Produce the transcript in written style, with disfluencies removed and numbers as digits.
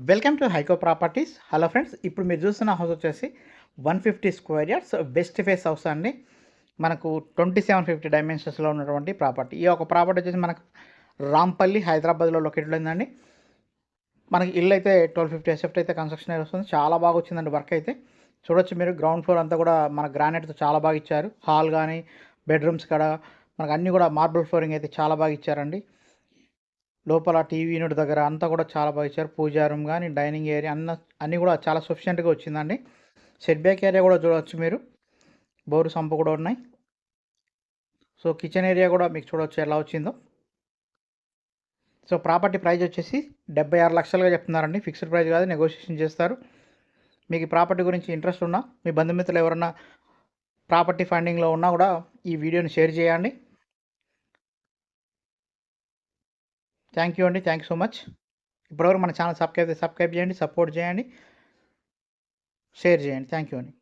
Welcome to హైకో properties. Hello friends, ఇప్పుడు మీరు చూస్తున్న హౌస్ వచ్చేసి 150 square yards west face house అండి. మనకు 2750 డైమెన్షన్స్లో ఉన్నటువంటి ప్రాపర్టీ. ఈ ఒక ప్రాపర్టీ వచ్చేసి మనకు రాంపల్లి హైదరాబాద్లో లొకేటెడ్ ఉందండి. మనకి ఇల్లు అయితే 1250 ఎస్ఎఫ్ట్ అయితే కన్స్ట్రక్షన్ అయితే వస్తుంది. చాలా బాగా వచ్చిందండి వర్క్ అయితే. చూడొచ్చు మీరు, గ్రౌండ్ ఫ్లోర్ అంతా కూడా మన గ్రానైట్తో చాలా బాగా ఇచ్చారు. హాల్ కానీ బెడ్రూమ్స్ కాడ మనకు అన్నీ కూడా మార్బుల్ ఫ్లోరింగ్ అయితే చాలా బాగా ఇచ్చారండి. లోపల టీవీ యూనిట్ దగ్గర అంతా కూడా చాలా బాగా ఇచ్చారు. పూజా రూమ్ కానీ డైనింగ్ ఏరియా అన్నీ కూడా చాలా సఫిషియెంట్గా వచ్చిందండి. సెట్ బ్యాక్ ఏరియా కూడా చూడవచ్చు మీరు, బోరు సంపు కూడా ఉన్నాయి. సో కిచెన్ ఏరియా కూడా మీకు చూడవచ్చు ఎలా వచ్చిందో. సో ప్రాపర్టీ ప్రైస్ వచ్చేసి 76 లక్షలుగా చెప్తున్నారండి. ఫిక్స్డ్ ప్రైస్ కాదు, నెగోషియేషన్ చేస్తారు. మీకు ఈ ప్రాపర్టీ గురించి ఇంట్రెస్ట్ ఉన్నా, మీ బంధుమిత్రులు ఎవరన్నా ప్రాపర్టీ ఫండింగ్లో ఉన్నా కూడా ఈ వీడియోని షేర్ చేయండి. థ్యాంక్ యూ అండి, థ్యాంక్ యూ సో మచ్. ఇప్పటివరకు మన ఛానల్ సబ్స్క్రైబ్ చేయండి, సపోర్ట్ చేయండి, షేర్ చేయండి. థ్యాంక్ యూ అండి.